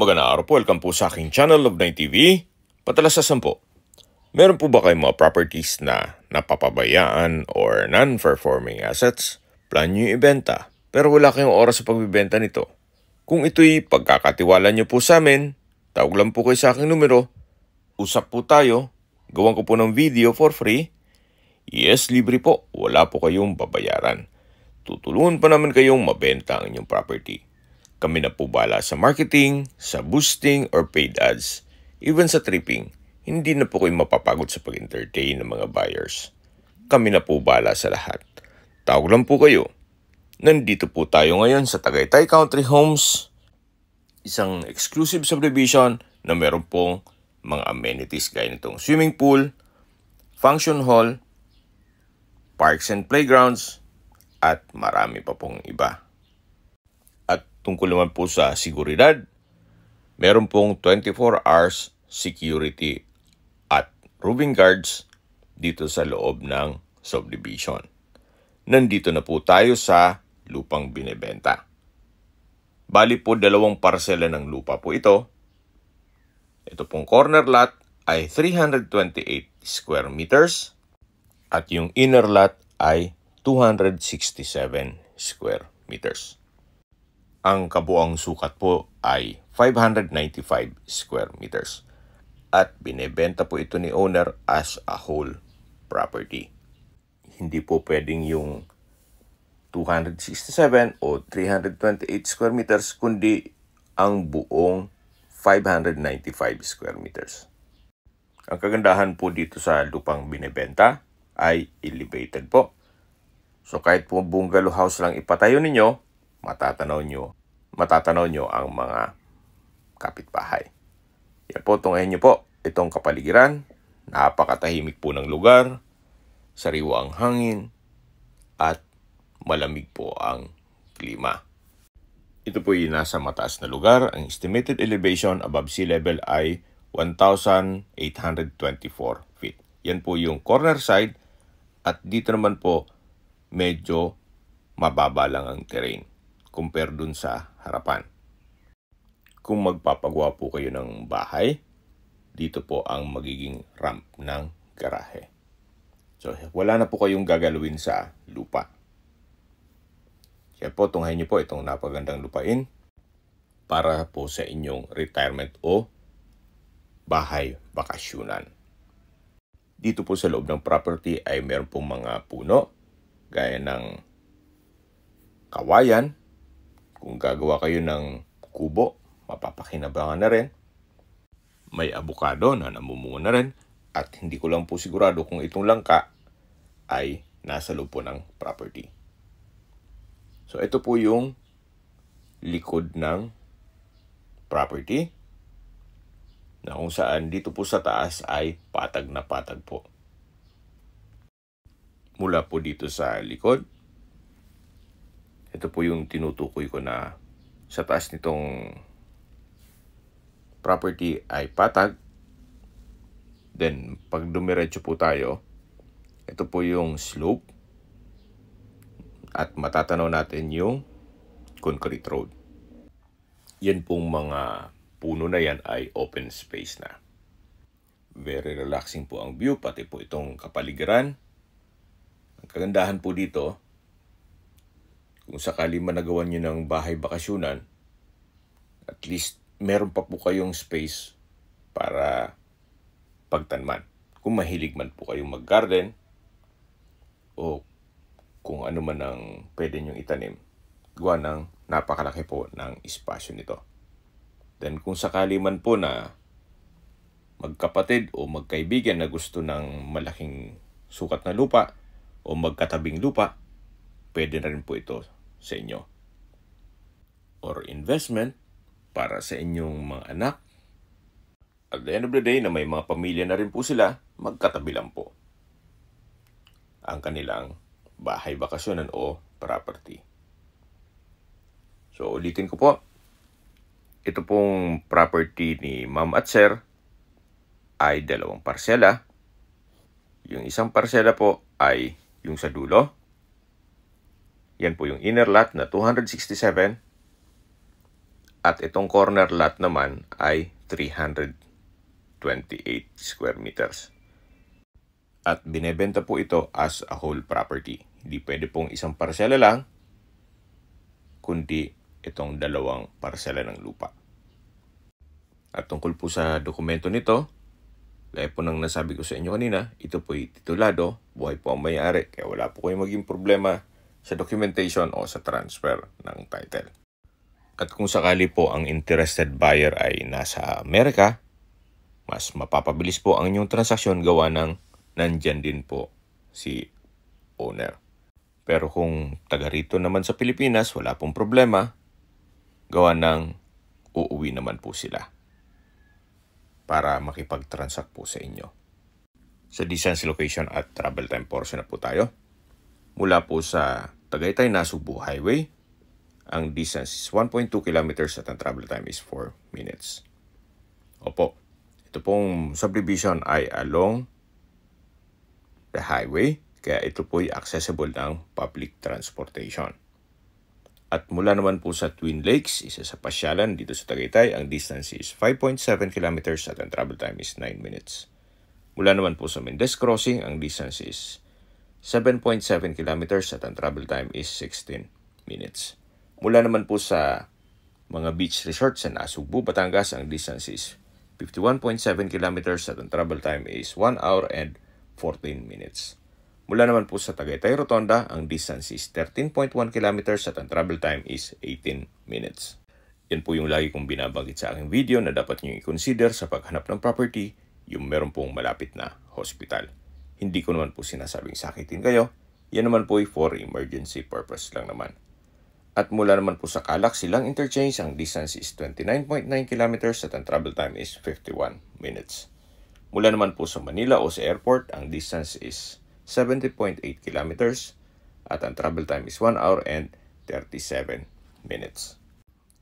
Magandang araw po, welcome po sa aking channel of 9TV. Patalasasan po, meron po ba kayong mga properties na napapabayaan or non-performing assets? Plan nyo ibenta, pero wala kayong oras sa pagbibenta nito. Kung ito'y pagkakatiwala nyo po sa amin, tawag lang po kayo sa aking numero, usap po tayo, gawan ko po ng video for free. Yes, libre po, wala po kayong babayaran. Tutulungan pa naman kayong mabenta ang inyong property. Kami na po bala sa marketing, sa boosting or paid ads, even sa tripping. Hindi na po kayo mapapagod sa pag-entertain ng mga buyers. Kami na po bala sa lahat. Tawag lang po kayo. Nandito po tayo ngayon sa Tagaytay Country Homes, isang exclusive subdivision na meron pong mga amenities gaya nitong swimming pool, function hall, parks and playgrounds, at marami pa pong iba. At tungkol naman po sa seguridad, meron pong 24 hours security at roving guards dito sa loob ng subdivision. Nandito na po tayo sa lupang binebenta. Bali po 2 parsela ng lupa po ito. Ito pong corner lot ay 328 square meters at yung inner lot ay 267 square meters. Ang kabuang sukat po ay 595 square meters. At binebenta po ito ni owner as a whole property. Hindi po pwedeng yung 267 o 328 square meters, kundi ang buong 595 square meters. Ang kagandahan po dito sa lupang binebenta ay elevated po. So kahit po bungalow house lang ipatayo ninyo, matatanaw nyo ang mga kapitbahay. Yan po, tunghayin nyo po itong kapaligiran. Napakatahimik po ng lugar, sariwa ang hangin, at malamig po ang klima. Ito po yung nasa mataas na lugar. Ang estimated elevation above sea level ay 1,824 feet. Yan po yung corner side, at dito naman po medyo mababa lang ang terrain compare dun sa harapan. Kung magpapagawa po kayo ng bahay, dito po ang magiging ramp ng garahe. So wala na po kayong gagalawin sa lupa. Kaya po tunghayin niyo po itong napagandang lupain para po sa inyong retirement o bahay bakasyunan. Dito po sa loob ng property ay meron pong mga puno gaya ng kawayan. Kung gagawa kayo ng kubo, mapapakinabangan na rin. May abukado na namumunga na rin. At hindi ko lang po sigurado kung itong langka ay nasa loob po ng property. So ito po yung likod ng property, na kung saan dito po sa taas ay patag na patag po. Mula po dito sa likod, ito po yung tinutukoy ko na sa taas nitong property ay patag. Then, pag dumiretso po tayo, ito po yung slope. At matatanaw natin yung concrete road. Yan pong mga puno na yan ay open space na. Very relaxing po ang view, pati po itong kapaligiran. Ang kagandahan po dito, kung sakali man nagawa nyo ng bahay bakasyunan, at least meron pa po kayong space para pagtanman. Kung mahilig man po kayong mag-garden, o kung ano man ang pwede nyong itanim, gawa ng napakalaki po ng espasyo nito. Then kung sakali man po na magkapatid o magkaibigan na gusto ng malaking sukat na lupa o magkatabing lupa, pwede na rin po ito sa inyo. Or investment para sa inyong mga anak. At the end of the day, na may mga pamilya na rin po sila, magkatabi lang po ang kanilang bahay bakasyonan o property. So ulitin ko po, ito pong property ni Ma'am at Sir ay 2 parsela. Yung isang parsela po ay yung sa dulo. Yan po yung inner lot na 267 At itong corner lot naman ay 328 square meters. At binebenta po ito as a whole property. Hindi pwede pong isang parsela lang, kundi itong dalawang parsela ng lupa. At tungkol po sa dokumento nito, gaya po ng nasabi ko sa inyo kanina, ito po ay titulado, buhay po ang may-ari, kaya wala po kayong maging problema sa documentation o sa transfer ng title. At kung sakali po ang interested buyer ay nasa Amerika, mas mapapabilis po ang inyong transaksyon gawa ng nandyan din po si owner. Pero kung taga rito naman sa Pilipinas, wala pong problema, gawa ng uuwi naman po sila para makipag-transact po sa inyo. Sa distance, location at travel time portion na po tayo. Mula po sa Tagaytay-Nasugbu Highway, ang distance is 1.2 kilometers at ang travel time is 4 minutes. Opo, ito pong subdivision ay along the highway, kaya ito po ay accessible ng public transportation. At mula naman po sa Twin Lakes, isa sa pasyalan dito sa Tagaytay, ang distance is 5.7 kilometers at ang travel time is 9 minutes. Mula naman po sa Mendez Crossing, ang distance is 7.7 kilometers at ang travel time is 16 minutes. Mula naman po sa mga beach resorts sa Nasugbu, Batangas, ang distance is 51.7 kilometers at ang travel time is 1 hour and 14 minutes. Mula naman po sa Tagaytay Rotonda, ang distance is 13.1 kilometers at ang travel time is 18 minutes. Yan po yung lagi kong binabanggit sa aking video na dapat nyo i-consider sa paghanap ng property, yung meron pong malapit na hospital. Hindi ko naman po sinasabing sakitin kayo, yan naman po ay for emergency purpose lang naman. At mula naman po sa Calac Silang Interchange, ang distance is 29.9 kilometers at ang travel time is 51 minutes. Mula naman po sa Manila o sa airport, ang distance is 70.8 kilometers at ang travel time is 1 hour and 37 minutes.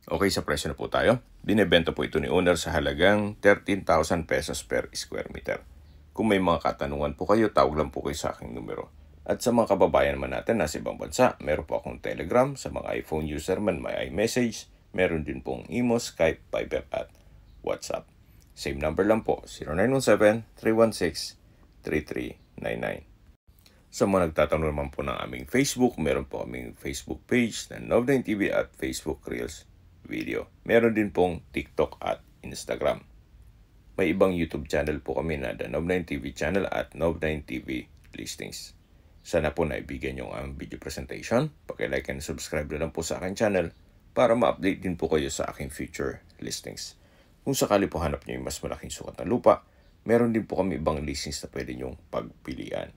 Okay, sa presyo na po tayo. Binebenta po ito ni owner sa halagang 13,000 pesos per square meter. Kung may mga katanungan po kayo, tawag lang po kayo sa aking numero. At sa mga kababayan naman natin nasa ibang bansa, meron po akong Telegram. Sa mga iPhone user man, may iMessage. Meron din pong Imo, Skype, Viber at WhatsApp. Same number lang po, 0917-316-3399. Sa mga nagtatanong naman po ng aming Facebook, meron po aming Facebook page na Nov9 TV at Facebook Reels Video. Meron din pong TikTok at Instagram. May ibang YouTube channel po kami na The Nov9 TV channel at Nov9 TV Listings. Sana po naibigyan nyo ang video presentation. Paki-like and subscribe na lang po sa aking channel para ma-update din po kayo sa aking future listings. Kung sakali po hanap nyo yung mas malaking sukat na lupa, meron din po kami ibang listings na pwede nyong pagpilian.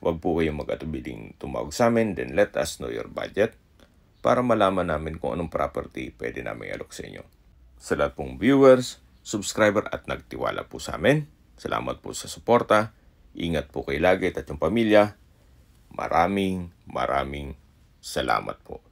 Huwag po kayong mag-atubiling tumawag sa amin, then let us know your budget para malaman namin kung anong property pwede namin alok sa inyo. Sa lahat pong viewers, subscriber at nagtiwala po sa amin, salamat po sa suporta, ingat po kayo lagi at yung pamilya, maraming salamat po.